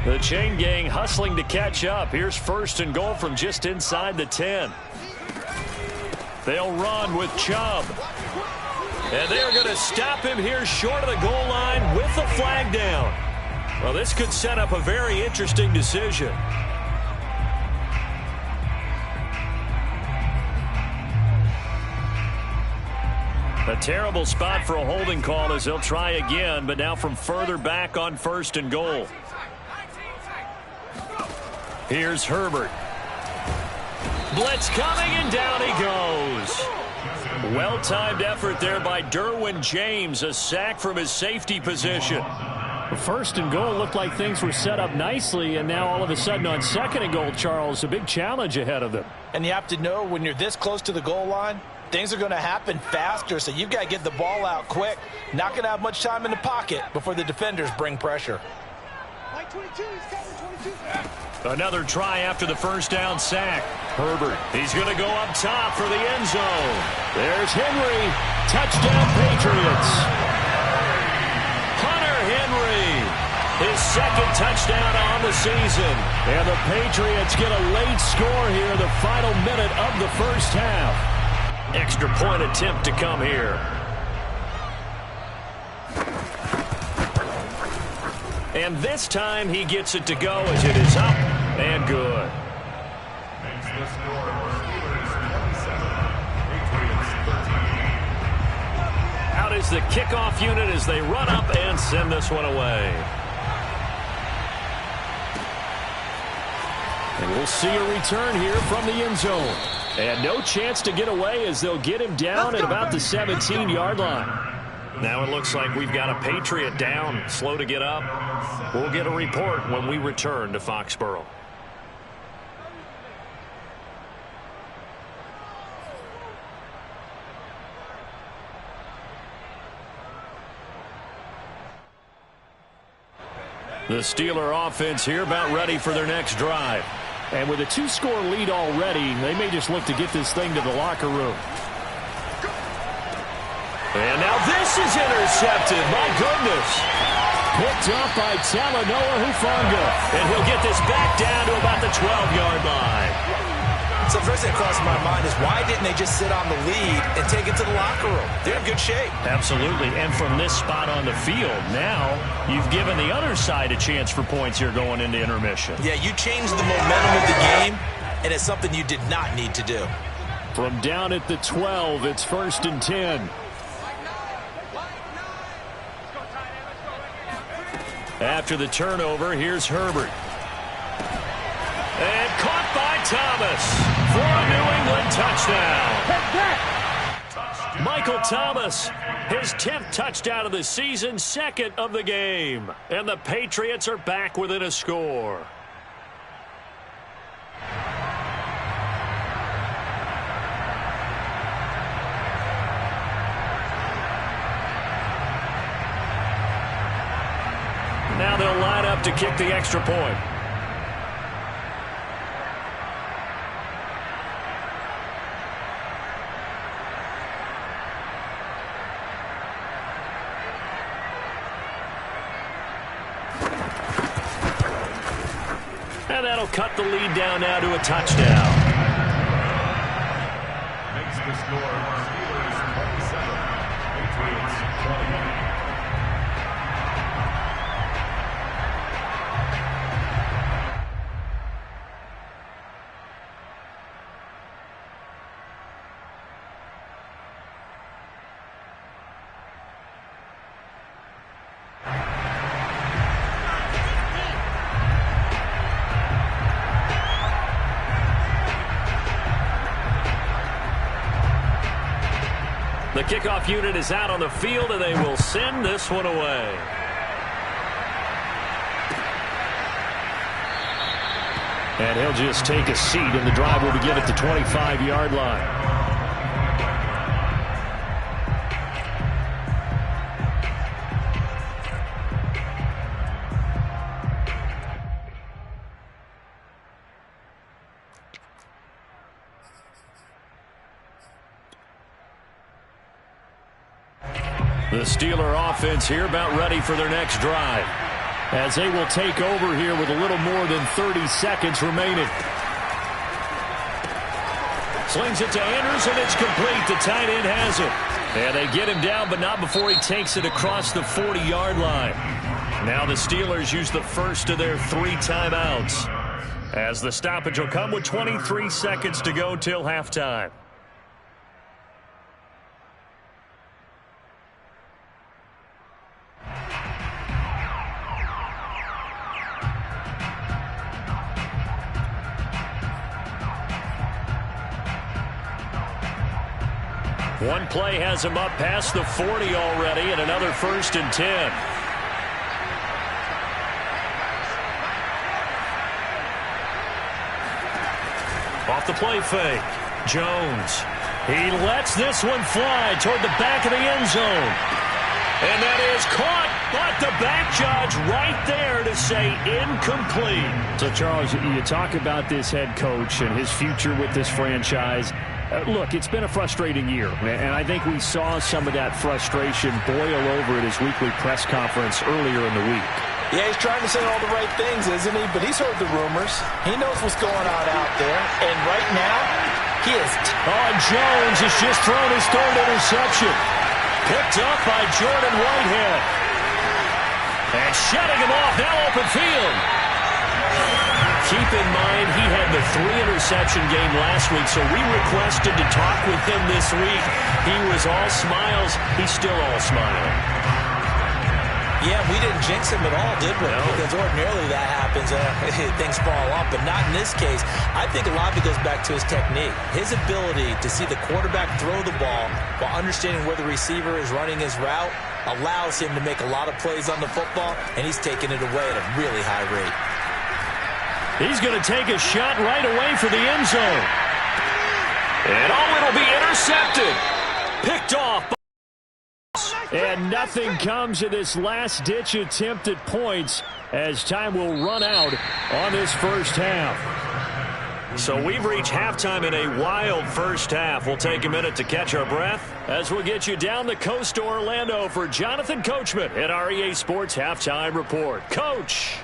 The chain gang hustling to catch up. Here's first and goal from just inside the 10. They'll run with Chubb. And they're going to stop him here short of the goal line with the flag down. Well, this could set up a very interesting decision. A terrible spot for a holding call as they'll try again, but now from further back on first and goal. Here's Herbert. Blitz coming, and down he goes. Well-timed effort there by Derwin James, a sack from his safety position. First and goal looked like things were set up nicely, and now all of a sudden on second and goal, Charles, a big challenge ahead of them. And you have to know when you're this close to the goal line, things are going to happen faster, so you've got to get the ball out quick. Not going to have much time in the pocket before the defenders bring pressure. Another try after the first down sack. Herbert, he's going to go up top for the end zone. There's Henry. Touchdown, Patriots. Hunter Henry, his second touchdown on the season. And the Patriots get a late score here, the final minute of the first half. Extra point attempt to come here. And this time he gets it to go as it is up and good. Out is the kickoff unit as they run up and send this one away. And we'll see a return here from the end zone. And no chance to get away as they'll get him down at about the 17-yard line. Now it looks like we've got a Patriot down, slow to get up. We'll get a report when we return to Foxborough. The Steeler offense here about ready for their next drive. And with a two-score lead already, they may just look to get this thing to the locker room. And now this is intercepted. My goodness. Picked up by Talanoa Hufanga. And he'll get this back down to about the 12-yard line. So the first thing that crossed my mind is why didn't they just sit on the lead and take it to the locker room? They're in good shape. Absolutely. And from this spot on the field, now you've given the other side a chance for points here going into intermission. Yeah, you changed the momentum of the game, and it's something you did not need to do. From down at the 12, it's first and 10. After the turnover, here's Herbert. And caught by Thomas for a New England touchdown. Michael Thomas, his 10th touchdown of the season, second of the game. And the Patriots are back within a score. Now they'll line up to kick the extra point. And that'll cut the lead down now to a touchdown. Makes the score Steelers 27, Patriots 20. The kickoff unit is out on the field, and they will send this one away. And he'll just take a seat, and the drive will begin at the 25-yard line. The Steeler offense here about ready for their next drive. as they will take over here with a little more than 30 seconds remaining. Slings it to Andrews, and it's complete. The tight end has it. And they get him down, but not before he takes it across the 40-yard line. Now the Steelers use the first of their 3 timeouts, as the stoppage will come with 23 seconds to go till halftime. One play has him up past the 40 already, and another 1st and 10. Off the play fake, Jones. He lets this one fly toward the back of the end zone. And that is caught, but the back judge right there to say incomplete. So, Charles, you talk about this head coach and his future with this franchise. Look, it's been a frustrating year, and I think we saw some of that frustration boil over at his weekly press conference earlier in the week. Yeah, he's trying to say all the right things, isn't he? But he's heard the rumors. He knows what's going on out there. And right now, he is... Jones has just thrown his 3rd interception. Picked up by Jordan Whitehead. And shutting him off, now open field. Keep in mind, he had the 3-interception game last week, so we requested to talk with him this week. He was all smiles. He's still all smiling. Yeah, we didn't jinx him at all, did we? No. Because ordinarily that happens. Things fall off, but not in this case. I think a lot of it goes back to his technique. His ability to see the quarterback throw the ball while understanding where the receiver is running his route allows him to make a lot of plays on the football, and he's taking it away at a really high rate. He's going to take a shot right away for the end zone. And it'll be intercepted. Picked off. And nothing comes of this last-ditch attempt at points as time will run out on this first half. So we've reached halftime in a wild first half. We'll take a minute to catch our breath as we'll get you down the coast to Orlando for Jonathan Coachman at our EA Sports Halftime Report. Coach.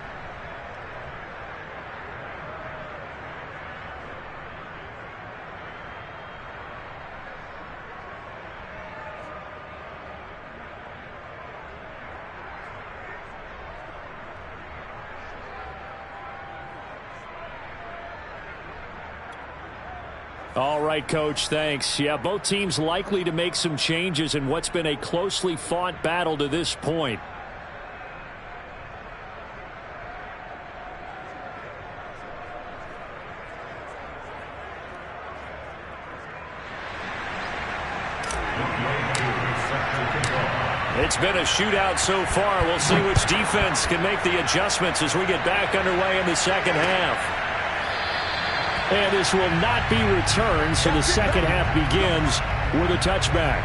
All right, Coach, thanks. Yeah, both teams likely to make some changes in what's been a closely fought battle to this point. It's been a shootout so far. We'll see which defense can make the adjustments as we get back underway in the second half. And this will not be returned, so the second half begins with a touchback.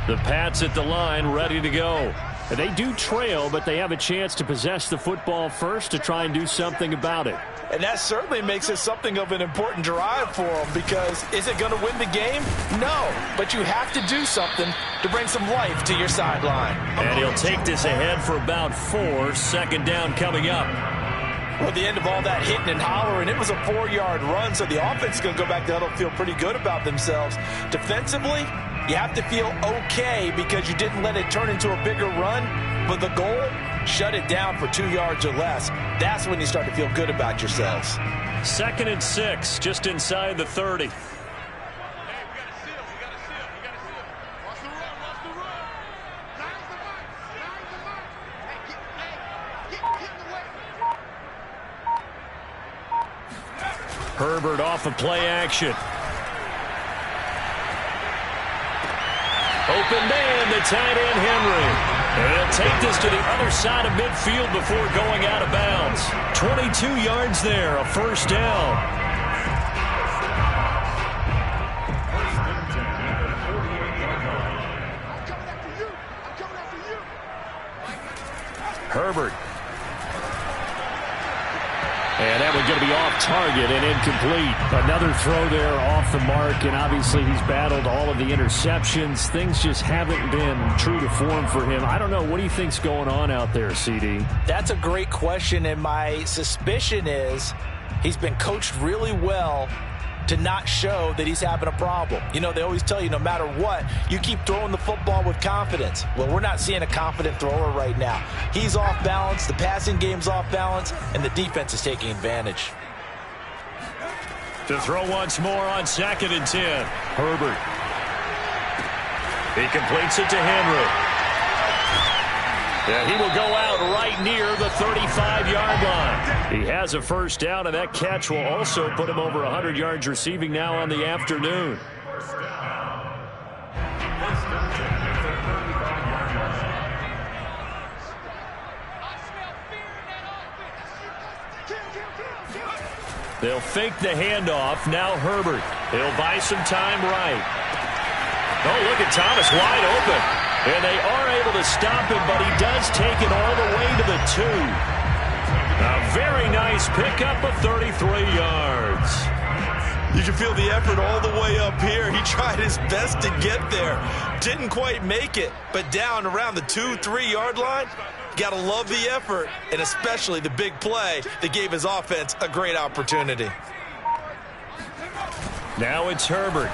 The Pats at the line, ready to go. They do trail, but they have a chance to possess the football first to try and do something about it. And that certainly makes it something of an important drive for them, because is it going to win the game? No, but you have to do something to bring some life to your sideline. And he'll take this ahead for about 4. Second down coming up. Well, at the end of all that hitting and hollering, it was a 4-yard run, so the offense is going to go back to huddle, feel pretty good about themselves. Defensively, you have to feel okay because you didn't let it turn into a bigger run, but the goal, shut it down for 2 yards or less. That's when you start to feel good about yourselves. 2nd and 6, just inside the 30. Herbert off of play action. Open man, the tight end Henry. And he'll take this to the other side of midfield before going out of bounds. 22 yards there, a first down. Herbert. And that one's going to be off target and incomplete. Another throw there off the mark, and obviously he's battled all of the interceptions. Things just haven't been true to form for him. I don't know. What do you think's going on out there, CD? That's a great question, and my suspicion is he's been coached really well to not show that he's having a problem. You know, they always tell you no matter what, you keep throwing the football with confidence. Well, we're not seeing a confident thrower right now. He's off balance, the passing game's off balance, and the defense is taking advantage. To throw once more on 2nd and 10. Herbert. He completes it to Henry. Yeah, he will go out right near the 35-yard line. He has a first down, and that catch will also put him over 100 yards receiving now on the afternoon. They'll fake the handoff. Now Herbert. He'll buy some time right. Oh, look at Thomas wide open. And they are able to stop him, but he does take it all the way to the 2. A very nice pickup of 33 yards. You can feel the effort all the way up here. He tried his best to get there. Didn't quite make it, but down around the 2-3 yard line, got to love the effort, and especially the big play that gave his offense a great opportunity. Now it's Herbert.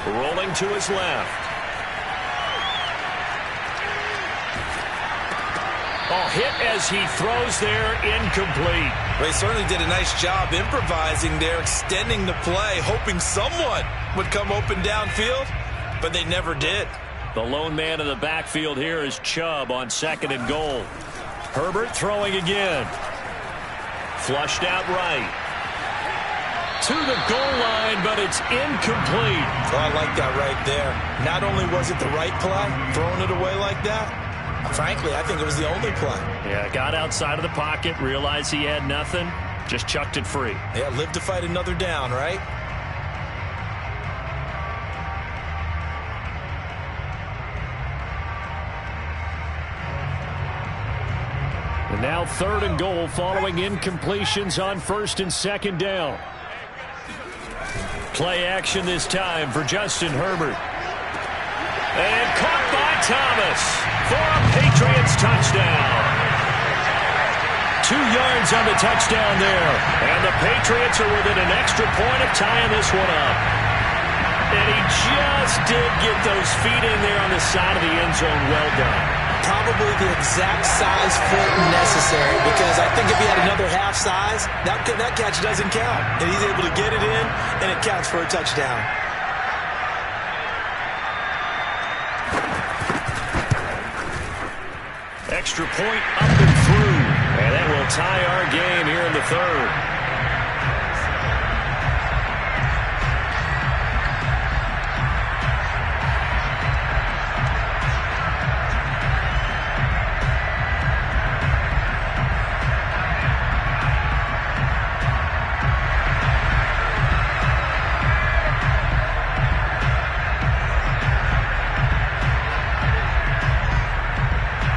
Rolling to his left. Oh, hit as he throws there, incomplete. They certainly did a nice job improvising there, extending the play, hoping someone would come open downfield, but they never did. The lone man in the backfield here is Chubb on 2nd and goal. Herbert throwing again. Flushed out right. To the goal line, but it's incomplete. Oh, I like that right there. Not only was it the right play, throwing it away like that, frankly, I think it was the only play. Yeah, got outside of the pocket, realized he had nothing, just chucked it free. Yeah, live to fight another down, right? And now 3rd and goal following incompletions on 1st and 2nd down. Play action this time for Justin Herbert. And caught by Thomas for a Patriots touchdown. 2 yards on the touchdown there. And the Patriots are within an extra point of tying this one up. And he just did get those feet in there on the side of the end zone. Well done. Probably the exact size foot necessary, because I think if he had another half size, that catch doesn't count. And he's able to get it in, and it counts for a touchdown. Extra point up and through. And that will tie our game here in the 3rd.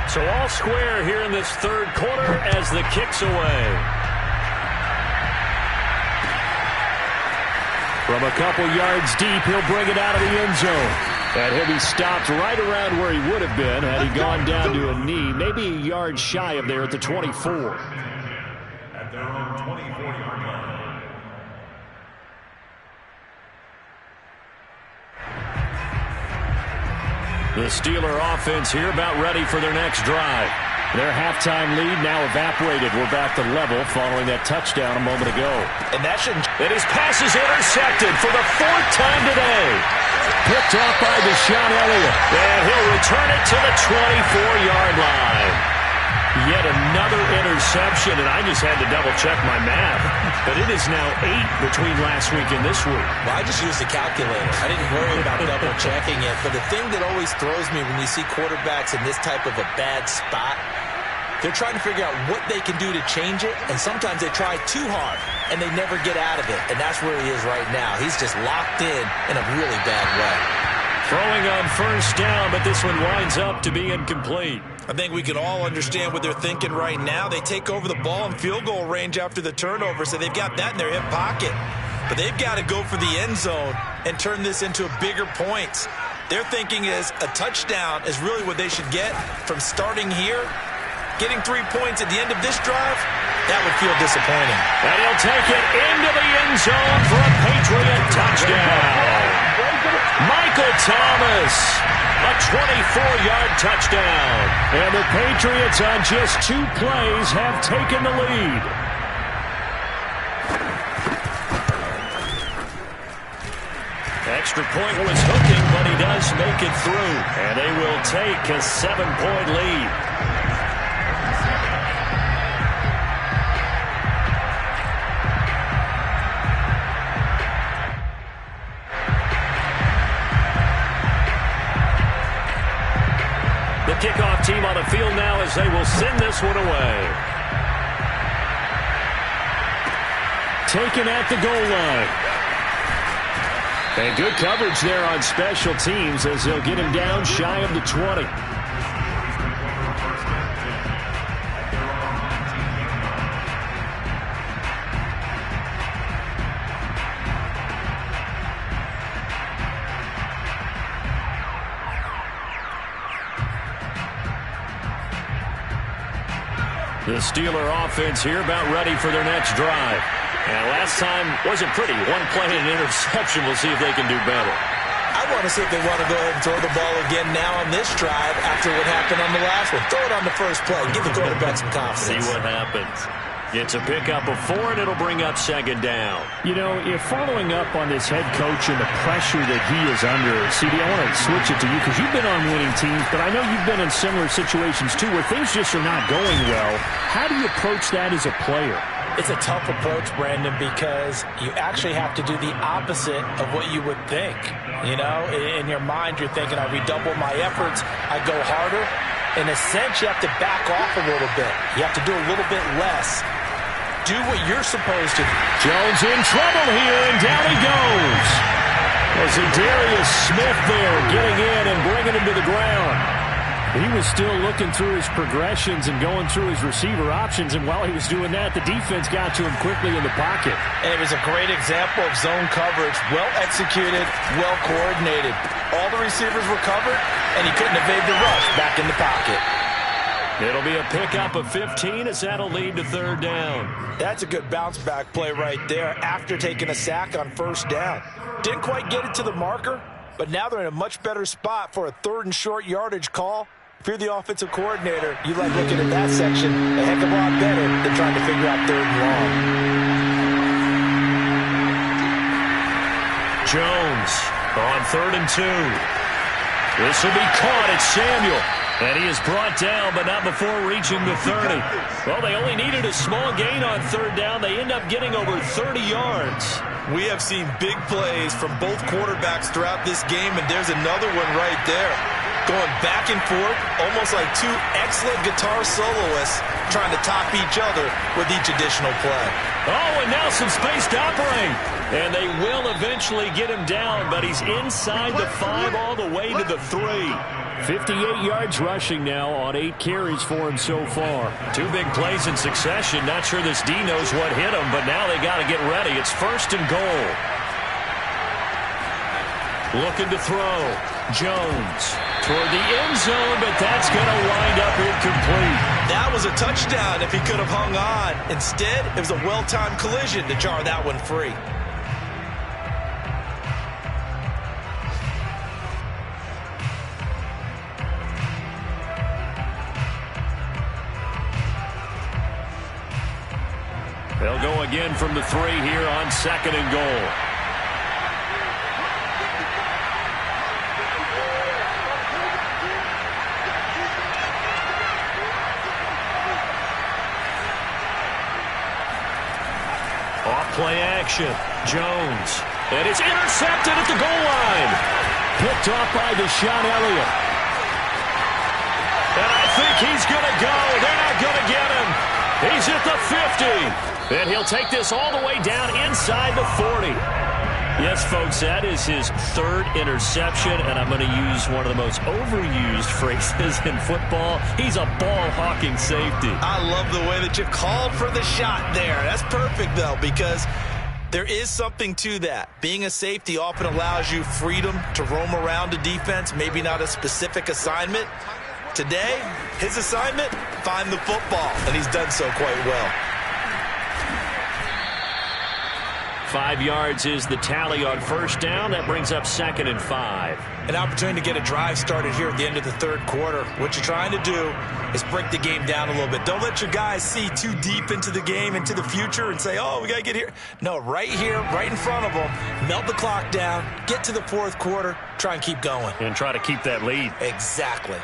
So all square here in this 3rd quarter as the kick's away. From a couple yards deep, he'll bring it out of the end zone. And he'll be stopped right around where he would have been had he gone down to a knee, maybe a yard shy of there at the 24. At their own 24-yard line. The Steeler offense here about ready for their next drive. Their halftime lead now evaporated. We're back to level following that touchdown a moment ago. And that shouldn't... And his pass is intercepted for the 4th time today. Picked off by Deshaun Elliott. And he'll return it to the 24-yard line. Yet another interception, and I just had to double-check my math. But it is now 8 between last week and this week. Well, I just used a calculator. I didn't worry about double-checking it. But the thing that always throws me when you see quarterbacks in this type of a bad spot, they're trying to figure out what they can do to change it, and sometimes they try too hard, and they never get out of it. And that's where he is right now. He's just locked in a really bad way. Throwing on 1st down, but this one winds up to be incomplete. I think we can all understand what they're thinking right now. They take over the ball in field goal range after the turnover, so they've got that in their hip pocket. But they've got to go for the end zone and turn this into bigger points. Their thinking is a touchdown is really what they should get from starting here. Getting 3 points at the end of this drive, that would feel disappointing. And he'll take it into the end zone for a Patriot touchdown. Michael Thomas, a 24-yard touchdown. And the Patriots on just 2 plays have taken the lead. Extra point was hooking, but he does make it through. And they will take a 7-point lead. The kickoff team on the field now as they will send this one away. Taken at the goal line. And good coverage there on special teams as they'll get him down shy of the 20. The Steeler offense here about ready for their next drive. And last time wasn't pretty. 1 play and an interception. We'll see if they can do better. I want to see if they want to go ahead and throw the ball again now on this drive after what happened on the last one. Throw it on the first play. Give the quarterback some confidence. See what happens. It's a pickup of 4, and it'll bring up 2nd down. You know, if following up on this head coach and the pressure that he is under, CD, I want to switch it to you because you've been on winning teams, but I know you've been in similar situations too where things just are not going well. How do you approach that as a player? It's a tough approach, Brandon, because you actually have to do the opposite of what you would think. You know, in your mind, you're thinking, I redouble my efforts, I go harder. In a sense, you have to back off a little bit. You have to do a little bit less. Do what you're supposed to do. Jones in trouble here, and down he goes. As Darius Smith there getting in and bringing him to the ground. He was still looking through his progressions and going through his receiver options, and while he was doing that, the defense got to him quickly in the pocket. And it was a great example of zone coverage. Well executed, well coordinated. All the receivers were covered, and he couldn't evade the rush back in the pocket. It'll be a pickup of 15 as that'll lead to 3rd down. That's a good bounce-back play right there after taking a sack on 1st down. Didn't quite get it to the marker, but now they're in a much better spot for a 3rd and short yardage call. If you're the offensive coordinator, you like looking at that section a heck of a lot better than trying to figure out 3rd and long. Jones on 3rd and 2. This will be caught. It's Samuel. And he is brought down, but not before reaching the 30. Well, they only needed a small gain on 3rd down. They end up getting over 30 yards. We have seen big plays from both quarterbacks throughout this game, and there's another one right there. Going back and forth, almost like 2 excellent guitar soloists trying to top each other with each additional play. Oh, and now some space to operate. And they will eventually get him down, but he's inside the 5 all the way to the 3. 58 yards rushing now on 8 carries for him so far. 2 big plays in succession. Not sure this D knows what hit him, but now they got to get ready. It's 1st and goal. Looking to throw. Jones toward the end zone, but that's going to wind up incomplete. That was a touchdown if he could have hung on. Instead, it was a well-timed collision to jar that one free. They'll go again from the 3 here on 2nd and goal. Off-play action. Jones. And it's intercepted at the goal line. Picked off by Deshaun Elliott. And I think he's going to go. They're not going to get him. He's at the 50. And he'll take this all the way down inside the 40. Yes, folks, that is his third interception, and I'm going to use one of the most overused phrases in football. He's a ball-hawking safety. I love the way that you called for the shot there. That's perfect, though, because there is something to that. Being a safety often allows you freedom to roam around a defense, maybe not a specific assignment. Today, his assignment, find the football, and he's done so quite well. 5 yards is the tally on first down. That brings up 2nd and 5. An opportunity to get a drive started here at the end of the third quarter. What you're trying to do is break the game down a little bit. Don't let your guys see too deep into the game, into the future, and say, oh, we got to get here. No, right here, right in front of them, melt the clock down, get to the fourth quarter, try and keep going. And try to keep that lead. Exactly.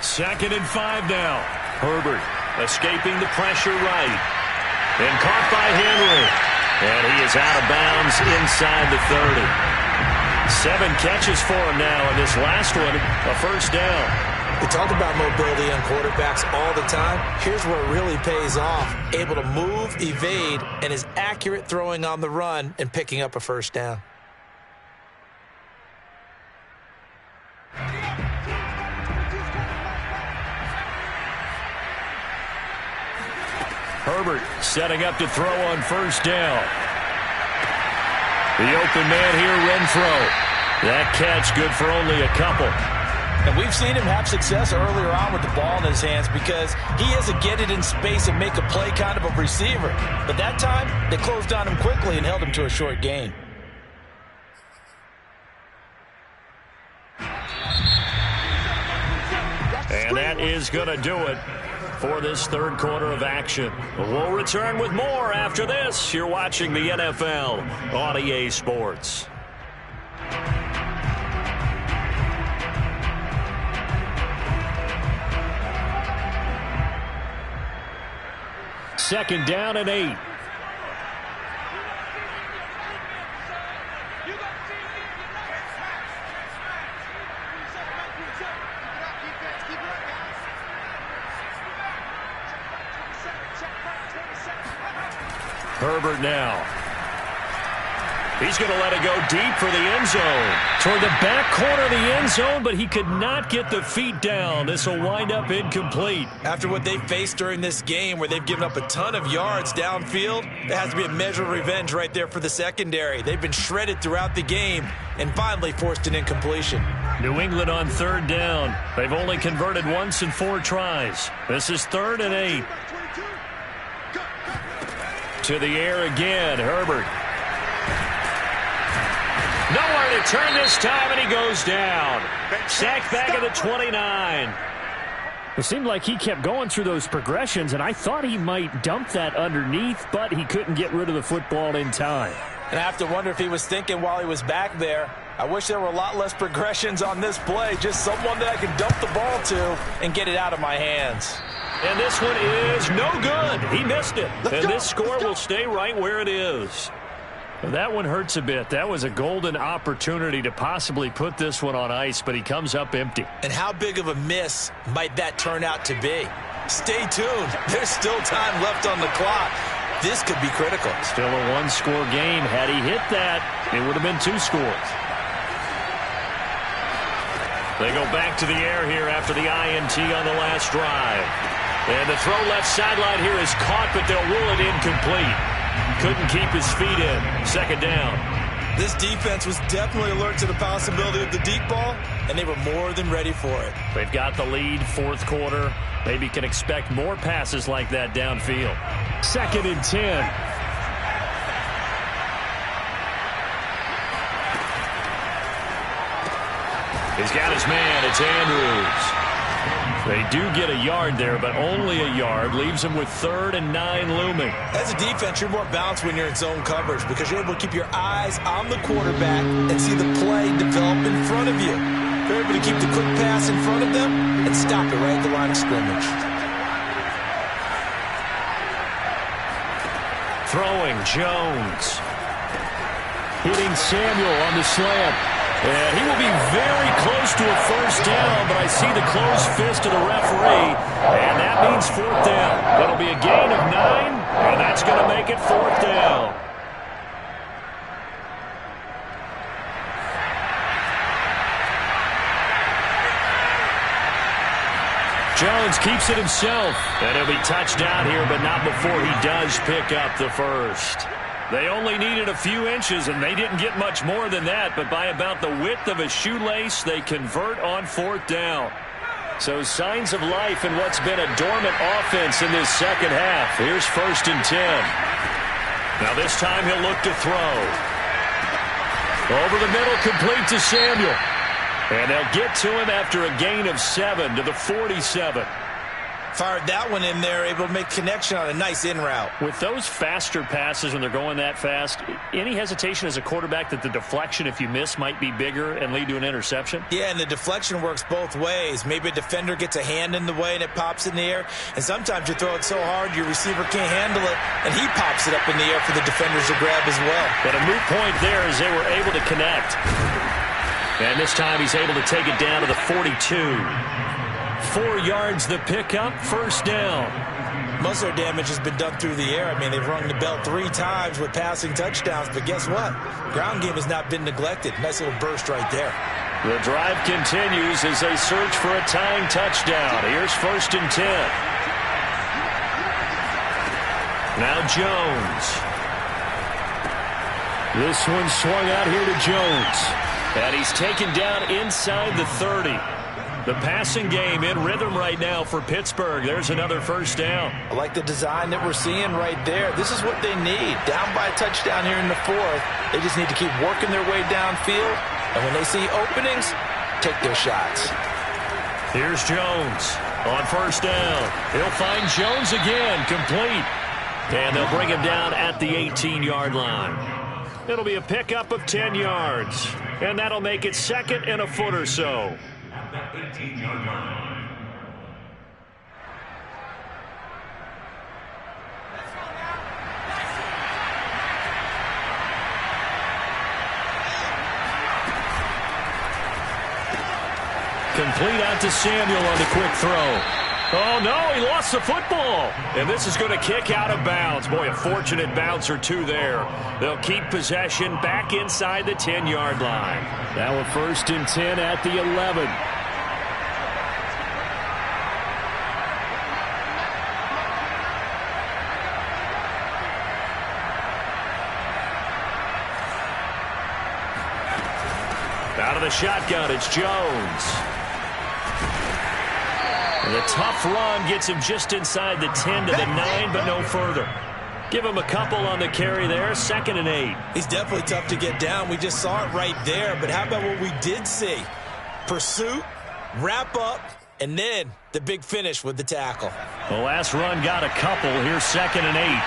2nd and 5 now. Herbert escaping the pressure right. And caught by Henry. And he is out of bounds inside the 30. 7 catches for him now, and this last one, a first down. We talk about mobility on quarterbacks all the time. Here's where it really pays off. Able to move, evade, and is accurate throwing on the run and picking up a first down. Herbert setting up to throw on first down. The open man here, Renfro. That catch good for only a couple. And we've seen him have success earlier on with the ball in his hands because he is a get it in space and make a play kind of a receiver. But that time, they closed on him quickly and held him to a short gain. And that is going to do it for this third quarter of action. We'll return with more after this. You're watching the NFL on EA Sports. Second down and 8. Herbert now. He's going to let it go deep for the end zone. Toward the back corner of the end zone, but he could not get the feet down. This will wind up incomplete. After what they faced during this game where they've given up a ton of yards downfield, there has to be a measure of revenge right there for the secondary. They've been shredded throughout the game and finally forced an incompletion. New England on third down. They've only converted once in 4 tries. This is 3rd and 8. To the air again, Herbert. Nowhere to turn this time, and he goes down. Sacked back at the 29. It seemed like he kept going through those progressions, and I thought he might dump that underneath, but he couldn't get rid of the football in time. And I have to wonder if he was thinking while he was back there, I wish there were a lot less progressions on this play, just someone that I could dump the ball to and get it out of my hands. And this one is no good. He missed it. And this score will stay right where it is. That one hurts a bit. That was a golden opportunity to possibly put this one on ice, but he comes up empty. And how big of a miss might that turn out to be? Stay tuned. There's still time left on the clock. This could be critical. Still a 1-score game. Had he hit that, it would have been 2 scores. They go back to the air here after the INT on the last drive. And the throw left sideline here is caught, but they'll rule it incomplete. Couldn't keep his feet in. 2nd down. This defense was definitely alert to the possibility of the deep ball, and they were more than ready for it. They've got the lead, 4th quarter. Maybe can expect more passes like that downfield. 2nd and 10. He's got his man. It's Andrews. They do get a yard there, but only a yard. Leaves him with 3rd and 9 looming. As a defense, you're more balanced when you're in zone coverage because you're able to keep your eyes on the quarterback and see the play develop in front of you. You're able to keep the quick pass in front of them and stop it right at the line of scrimmage. Throwing, Jones. Hitting Samuel on the slant. And he will be very close to a first down, but I see the closed fist of the referee, and that means 4th down. It'll be a gain of 9, and that's going to make it 4th down. Jones keeps it himself. And he'll be touched down here, but not before he does pick up the first. They only needed a few inches, and they didn't get much more than that. But by about the width of a shoelace, they convert on 4th down. So signs of life in what's been a dormant offense in this second half. Here's 1st and 10. Now this time he'll look to throw. Over the middle, complete to Samuel. And they'll get to him after a gain of 7 to the 47. Fired that one in there, able to make connection on a nice in route. With those faster passes when they're going that fast, any hesitation as a quarterback that the deflection, if you miss, might be bigger and lead to an interception? Yeah, and the deflection works both ways. Maybe a defender gets a hand in the way and it pops in the air. And sometimes you throw it so hard your receiver can't handle it, and he pops it up in the air for the defenders to grab as well. But a moot point there as they were able to connect. And this time he's able to take it down to the 42. 4 yards the pickup, 1st down. Most of their damage has been done through the air. I mean, they've rung the bell 3 times with passing touchdowns, but guess what? Ground game has not been neglected. Nice little burst right there. The drive continues as they search for a tying touchdown. Here's 1st and 10. Now Jones. This one swung out here to Jones. And he's taken down inside the 30. The passing game in rhythm right now for Pittsburgh. There's another 1st down. I like the design that we're seeing right there. This is what they need. Down by a touchdown here in the 4th. They just need to keep working their way downfield. And when they see openings, take their shots. Here's Jones on 1st down. He'll find Jones again, complete. And they'll bring him down at the 18-yard line. It'll be a pickup of 10 yards. And that'll make it 2nd and a foot or so. 18-yard line. Complete out to Samuel on the quick throw. Oh, no, he lost the football. And this is going to kick out of bounds. Boy, a fortunate bounce or two there. They'll keep possession back inside the 10-yard line. Now a 1st and 10 at the 11. Out of the shotgun, it's Jones. And the tough run gets him just inside the 10 to the 9, but no further. Give him a couple on the carry there, 2nd and 8. He's definitely tough to get down. We just saw it right there. But how about what we did see? Pursuit, wrap up, and then the big finish with the tackle. The last run got a couple. Here's 2nd and 8.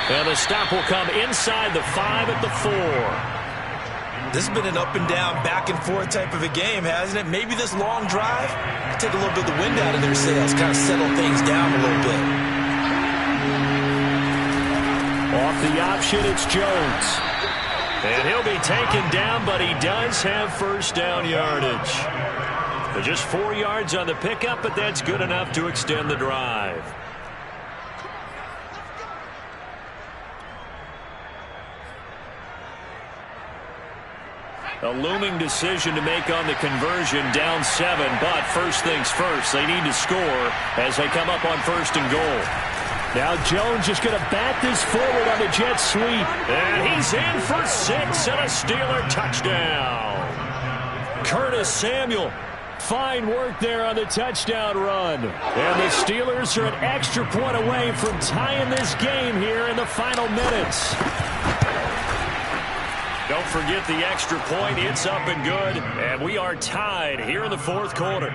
And the stop will come inside the 5 at the 4. This has been an up and down, back and forth type of a game, hasn't it? Maybe this long drive take a little bit of the wind out of their sails, kind of settle things down a little bit. Off the option, it's Jones. And he'll be taken down, but he does have 1st down yardage. But just 4 yards on the pickup, but that's good enough to extend the drive. A looming decision to make on the conversion, down 7, but first things first, they need to score as they come up on 1st and goal. Now Jones just going to bat this forward on the jet sweep. And he's in for 6 and a Steeler touchdown. Curtis Samuel, fine work there on the touchdown run. And the Steelers are an extra point away from tying this game here in the final minutes. Don't forget the extra point. It's up and good. And we are tied here in the 4th quarter.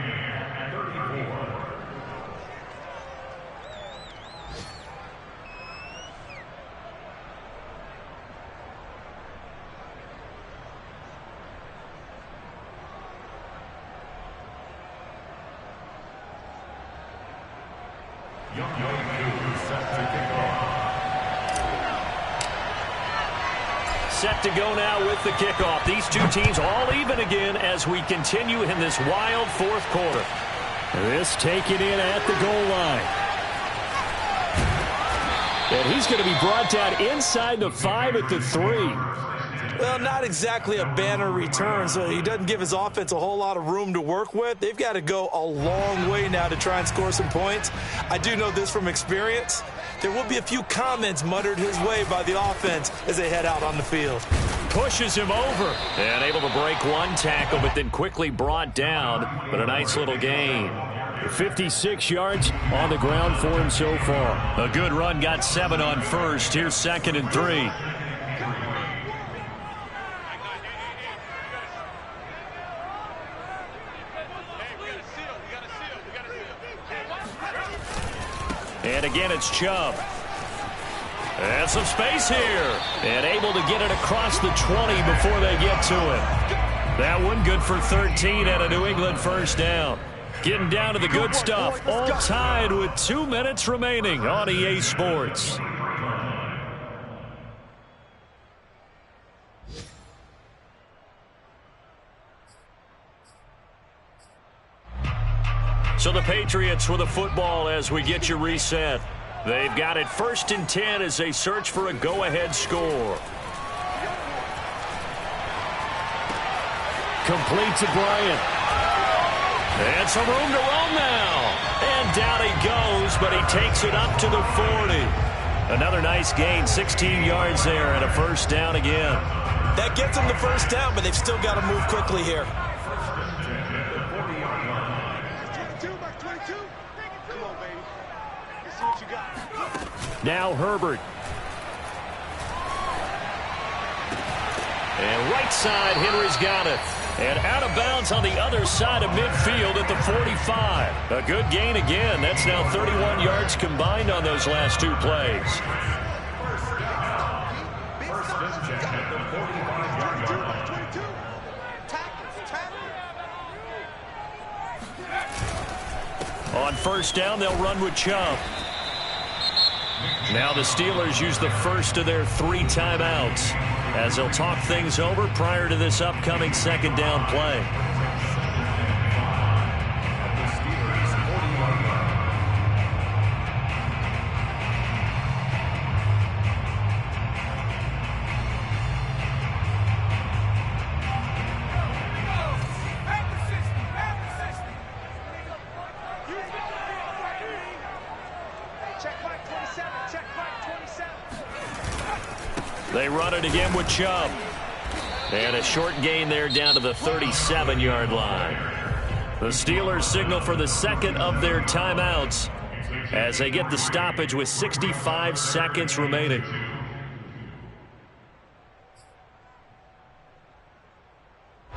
Set to go now with the kickoff. These two teams all even again as we continue in this wild 4th quarter. This taken in at the goal line. And he's going to be brought down inside the 5 at the 3. Well, not exactly a banner return, so he doesn't give his offense a whole lot of room to work with. They've got to go a long way now to try and score some points. I do know this from experience. There will be a few comments muttered his way by the offense as they head out on the field. Pushes him over. And able to break one tackle, but then quickly brought down. But a nice little gain. 56 yards on the ground for him so far. A good run, got 7 on first. Here's 2nd and 3. And again, it's Chubb. And some space here. And able to get it across the 20 before they get to it. That one good for 13 and a New England first down. Getting down to the good stuff. All tied with 2 minutes remaining on EA Sports. So the Patriots with the football as we get you reset. They've got it 1st and 10 as they search for a go-ahead score. Complete to Bryant. And some room to roam now. And down he goes, but he takes it up to the 40. Another nice gain, 16 yards there, and a first down again. That gets them the first down, but they've still got to move quickly here. Now Herbert. And right side, Henry's got it. And out of bounds on the other side of midfield at the 45. A good gain again. That's now 31 yards combined on those last 2 plays. On first down, they'll run with Chubb. Now the Steelers use the first of their 3 timeouts as they'll talk things over prior to this upcoming 2nd down play. They run it again with Chubb. And a short gain there down to the 37-yard line. The Steelers signal for the 2nd of their timeouts as they get the stoppage with 65 seconds remaining.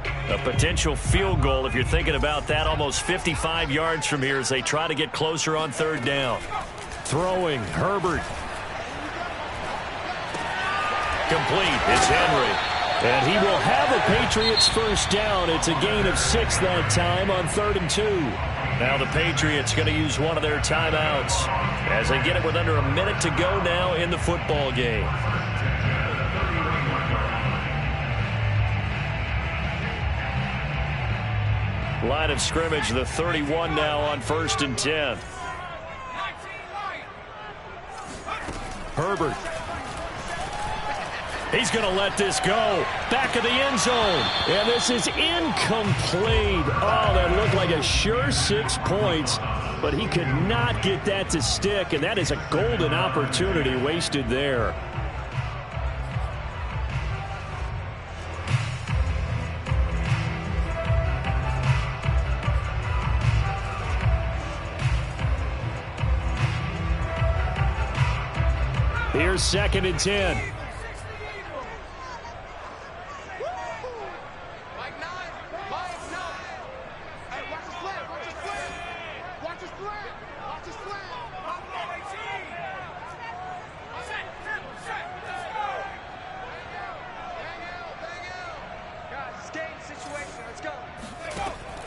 A potential field goal, if you're thinking about that, almost 55 yards from here as they try to get closer on 3rd down. Throwing, Herbert. Complete. It's Henry. And he will have a Patriots first down. It's a gain of 6 that time on 3rd and 2. Now the Patriots going to use one of their timeouts as they get it with under a minute to go now in the football game. Line of scrimmage, the 31 now on 1st and 10. Herbert. He's going to let this go. Back of the end zone. And this is incomplete. Oh, that looked like a sure 6 points. But he could not get that to stick. And that is a golden opportunity wasted there. Here's 2nd and 10.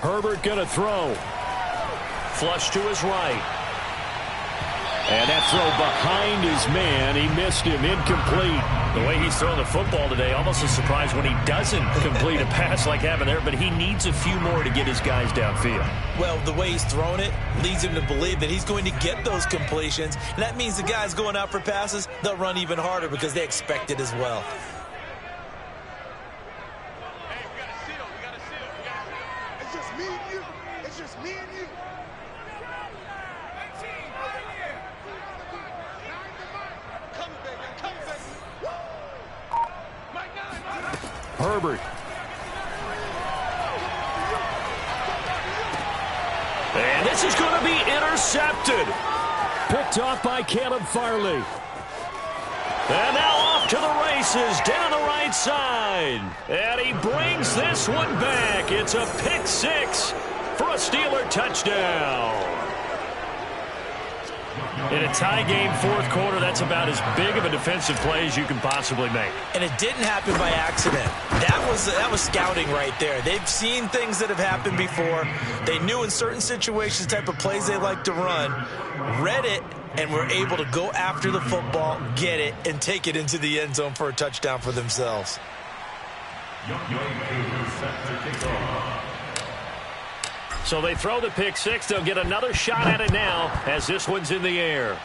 Herbert going to throw. Flush to his right. And that throw behind his man. He missed him. Incomplete. The way he's throwing the football today, almost a surprise when he doesn't complete a pass like having there, but he needs a few more to get his guys downfield. Well, the way he's thrown it leads him to believe that he's going to get those completions. And that means the guys going out for passes, they'll run even harder because they expect it as well. Herbert. And this is going to be intercepted. Picked off by Caleb Farley. And now off to the races down the right side. And he brings this one back. It's a pick six for a Steeler touchdown. In a tie game, fourth quarter, that's about as big of a defensive play as you can possibly make. And it didn't happen by accident. That was scouting right there. They've seen things that have happened before. They knew in certain situations the type of plays they like to run, read it, and were able to go after the football, get it, and take it into the end zone for a touchdown for themselves. So they throw the pick six. They'll get another shot at it now as this one's in the air.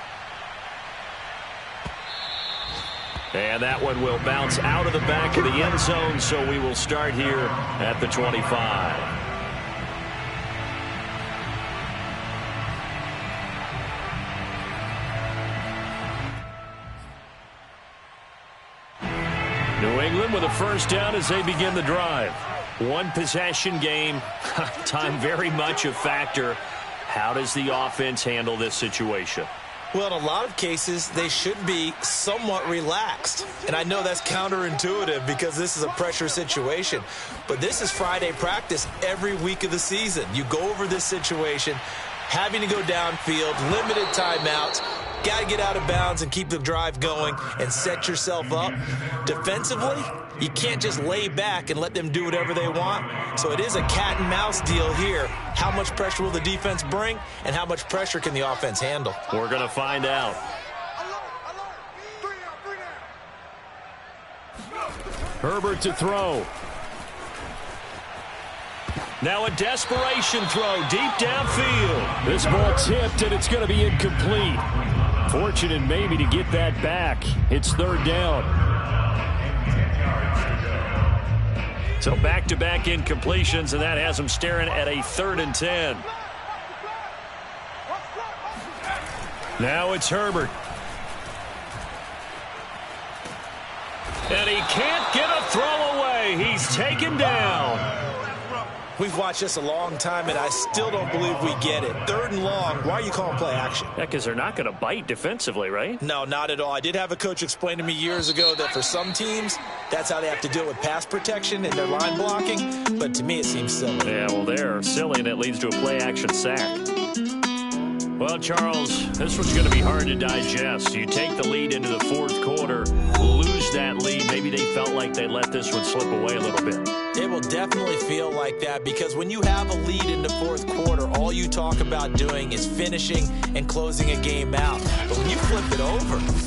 And that one will bounce out of the back of the end zone, so we will start here at the 25. New England with a first down as they begin the drive. One possession game, time very much a factor. How does the offense handle this situation? Well, in a lot of cases, they should be somewhat relaxed. And I know that's counterintuitive because this is a pressure situation. But this is Friday practice every week of the season. You go over this situation, having to go downfield, limited timeouts, got to get out of bounds and keep the drive going and set yourself up. Defensively, you can't just lay back and let them do whatever they want. So it is a cat and mouse deal here. How much pressure will the defense bring and how much pressure can the offense handle? We're going to find out. Herbert to throw. Now a desperation throw deep downfield. This ball tipped and it's going to be incomplete. Fortunate maybe to get that back. It's third down. So back-to-back incompletions, and that has them staring at a 3rd and 10. Now it's Herbert. And he can't get a throw away. He's taken down. We've watched this a long time, and I still don't believe we get it. 3rd and long, why are you calling play action? Yeah, because they're not going to bite defensively, right? No, not at all. I did have a coach explain to me years ago that for some teams, that's how they have to deal with pass protection and their line blocking. But to me, it seems silly. Yeah, well, they're silly, and it leads to a play action sack. Well, Charles, this one's going to be hard to digest. You take the lead into the fourth quarter, lose that lead. Maybe they felt like they let this one slip away a little bit. It will definitely feel like that because when you have a lead in the fourth quarter, all you talk about doing is finishing and closing a game out. But when you flip it over,